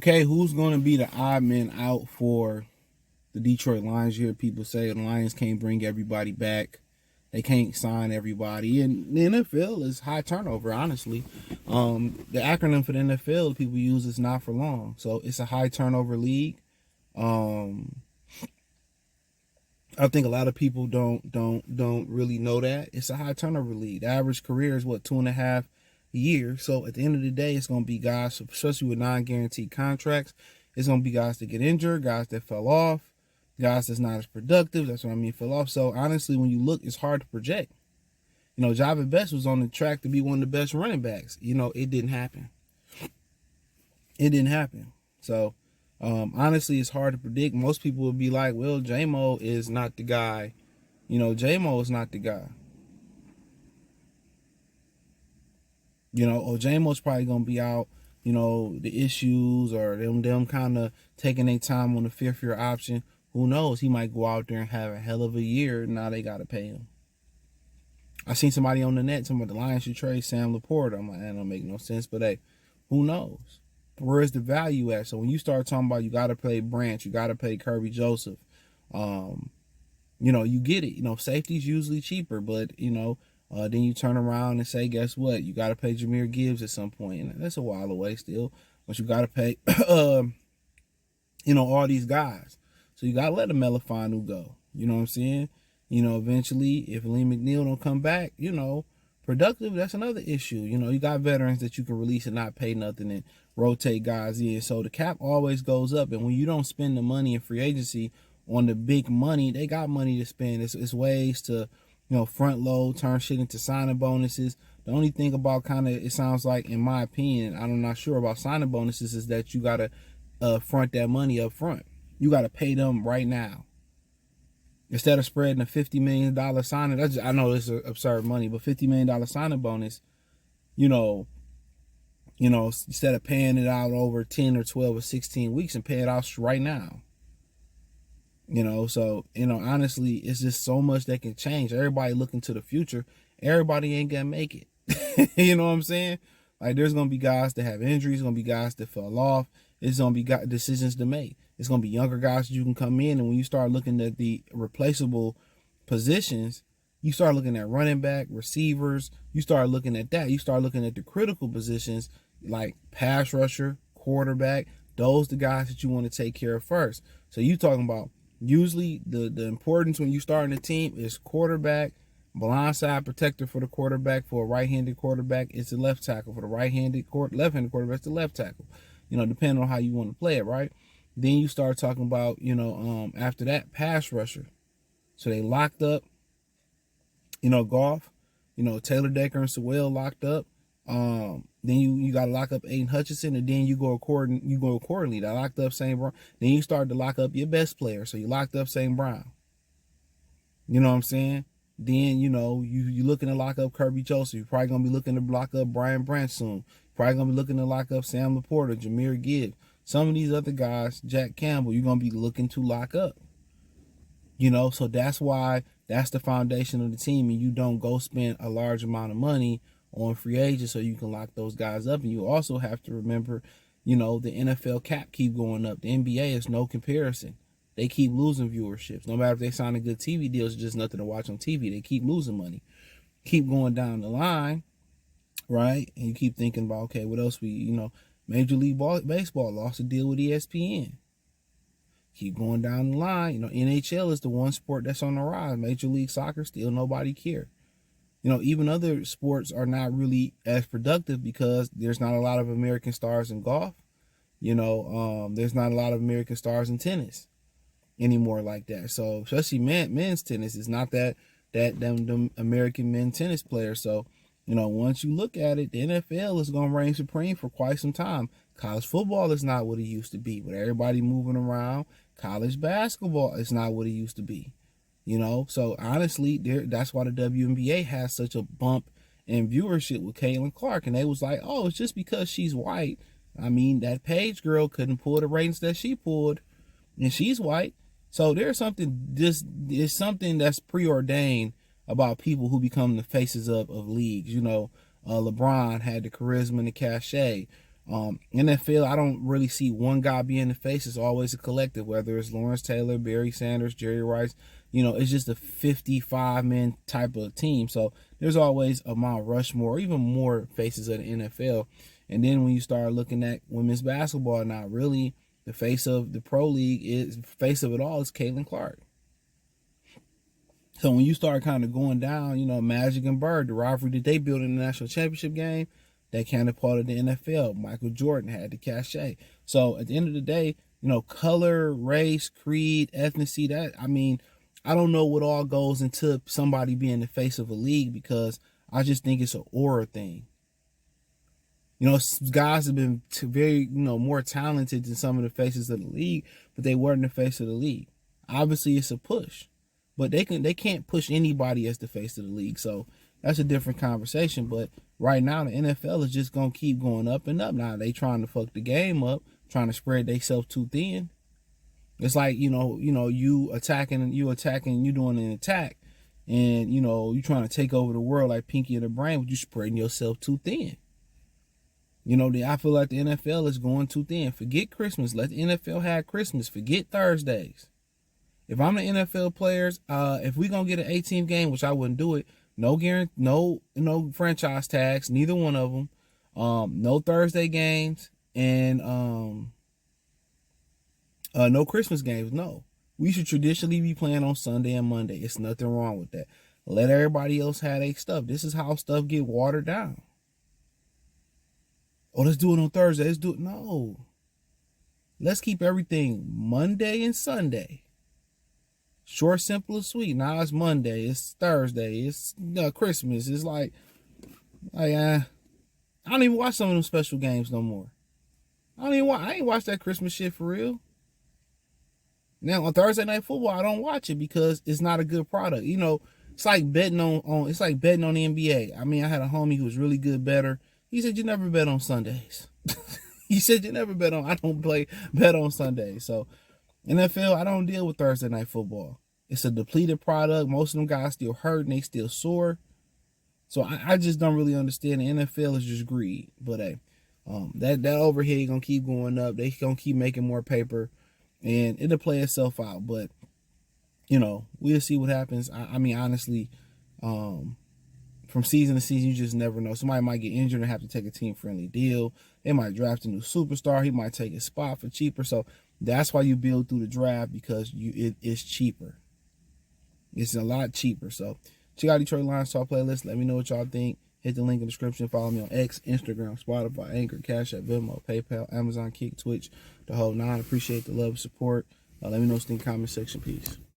Okay, who's going to be the odd man out for the Detroit Lions? You hear people say the Lions can't bring everybody back. They can't sign everybody. And the NFL is high turnover, honestly. The acronym for the NFL people use is not for long. So it's a high turnover league. I think a lot of people don't really know that. It's a high turnover league. The average career is what, 2.5 years. So at the end of the day, it's gonna be guys, especially with non-guaranteed contracts, it's gonna be guys that get injured, guys that fell off, guys that's not as productive. That's what I mean, fell off. So honestly, when you look, it's hard to project. Java Best was on the track to be one of the best running backs. It didn't happen. It didn't happen. So honestly, it's hard to predict. Most people would be like, well, J-Mo is not the guy. J-Mo is not the guy. Or J-Mo's probably going to be out, the issues or them kind of taking their time on the fifth year option. Who knows? He might go out there and have a hell of a year. Now they got to pay him. I seen somebody on the net talking about the Lions should trade Sam Laporta. I'm like, that don't make no sense. But hey, who knows? Where is the value at? So when you start talking about you got to pay Branch, you got to pay Kirby Joseph, you get it. Safety's usually cheaper, but, then you turn around and say, guess what? You got to pay Jameer Gibbs at some point. And that's a while away still. But you got to pay, all these guys. So you got to let a Melifanu go. You know what I'm saying? Eventually, if Lee McNeil don't come back, productive, that's another issue. You got veterans that you can release and not pay nothing and rotate guys in. So the cap always goes up. And when you don't spend the money in free agency on the big money, they got money to spend. It's ways to, front load, turn shit into signing bonuses. The only thing about it sounds like, in my opinion, I'm not sure about signing bonuses, is that you got to front that money up front. You got to pay them right now. Instead of spreading a $50 million signing, I know this is absurd money, but $50 million signing bonus, instead of paying it out over 10 or 12 or 16 weeks and pay it out right now. So, honestly, it's just so much that can change. Everybody looking to the future. Everybody ain't going to make it. You know what I'm saying? Like, there's going to be guys that have injuries, going to be guys that fell off. It's going to be decisions to make. It's going to be younger guys that you can come in, and when you start looking at the replaceable positions, you start looking at running back, receivers, you start looking at that. You start looking at the critical positions like pass rusher, quarterback. Those the guys that you want to take care of first. So you talking about usually the importance when you starting a team is quarterback, blindside protector for the quarterback. For a right-handed quarterback, it's the left tackle. For the left-handed quarterback, it's the left tackle. Depending on how you want to play it, right? Then you start talking about, after that, pass rusher. So they locked up, Goff, Taylor Decker and Sewell locked up. Then you got to lock up Aiden Hutchinson, and then you go accordingly. They locked up St. Brown. Then you start to lock up your best player. So you locked up St. Brown. You know what I'm saying? Then, you looking to lock up Kirby Joseph. You're probably going to be looking to lock up Brian Branch soon. Probably going to be looking to lock up Sam Laporta, Jameer Gibbs. Some of these other guys, Jack Campbell, you're going to be looking to lock up. So that's why that's the foundation of the team, and you don't go spend a large amount of money on free agents so you can lock those guys up. And you also have to remember, the NFL cap keep going up. The NBA is no comparison. They keep losing viewerships. No matter if they sign a good TV deal, it's just nothing to watch on TV. They keep losing money. Keep going down the line, right? And you keep thinking about, okay, what else Major League Baseball lost a deal with ESPN. Keep going down the line. NHL is the one sport that's on the rise. Major League Soccer, still nobody care. Even other sports are not really as productive because there's not a lot of American stars in golf. There's not a lot of American stars in tennis anymore like that. So especially men's tennis is not that them American men tennis players. So, once you look at it, the NFL is going to reign supreme for quite some time. College football is not what it used to be. With everybody moving around, college basketball is not what it used to be. So honestly, that's why the WNBA has such a bump in viewership with Caitlin Clark. And they was like, oh, it's just because she's white. I mean, that Paige girl couldn't pull the ratings that she pulled, and she's white. So there's something that's preordained about people who become the faces of leagues. LeBron had the charisma and the cachet. NFL, I don't really see one guy being the face. It's always a collective, whether it's Lawrence Taylor, Barry Sanders, Jerry Rice. It's just a 55-man type of team. So there's always a Mount Rushmore, even more faces of the NFL. And then when you start looking at women's basketball now, really the face of the pro league is face of it all is Caitlin Clark. So when you start kind of going down, Magic and Bird, the rivalry that they built in the national championship game, that counterpart the NFL. Michael Jordan had the cachet. So at the end of the day, color, race, creed, ethnicity, I don't know what all goes into somebody being the face of a league, because I just think it's an aura thing. Guys have been very, more talented than some of the faces of the league, but they weren't the face of the league. Obviously, it's a push, but they can't push anybody as the face of the league. So that's a different conversation. But right now, the NFL is just gonna keep going up and up. Now they trying to fuck the game up, trying to spread themselves too thin. It's like you attacking, you doing an attack, and you trying to take over the world like Pinky and the Brain, but you spreading yourself too thin. I feel like the NFL is going too thin. Forget Christmas. Let the NFL have Christmas. Forget Thursdays. If I'm the NFL players, if we gonna get an 18th game, which I wouldn't do it, no guarantee, no franchise tags, neither one of them. No Thursday games, and no Christmas games. No, we should traditionally be playing on Sunday and Monday. It's nothing wrong with that. Let everybody else have their stuff. This is how stuff get watered down. Oh, let's do it on Thursday. Let's do it. No. Let's keep everything Monday and Sunday. Short, simple, and sweet. Now it's Monday. It's Thursday. It's Christmas. It's like I don't even watch some of them special games no more. I ain't watch that Christmas shit for real. Now on Thursday Night Football, I don't watch it because it's not a good product. It's like betting on it's like betting on the NBA. I had a homie who was really good better. He said, you never bet on Sundays. He said, you never bet on, I don't bet on Sundays. So, NFL, I don't deal with Thursday Night Football. It's a depleted product. Most of them guys still hurt and they still sore. So, I just don't really understand. The NFL is just greed. But, hey, that overhead going to keep going up. They going to keep making more paper. And it'll play itself out. But, we'll see what happens. Honestly, from season to season, you just never know. Somebody might get injured and have to take a team-friendly deal. They might draft a new superstar. He might take a spot for cheaper. So that's why you build through the draft, because it is cheaper. It's a lot cheaper. So check out Detroit Lions Talk playlist. Let me know what y'all think. Hit the link in the description. Follow me on X, Instagram, Spotify, Anchor, Cash App, Venmo, PayPal, Amazon, Kick, Twitch, the whole nine. Appreciate the love and support. Let me know what's in the comment section. Peace.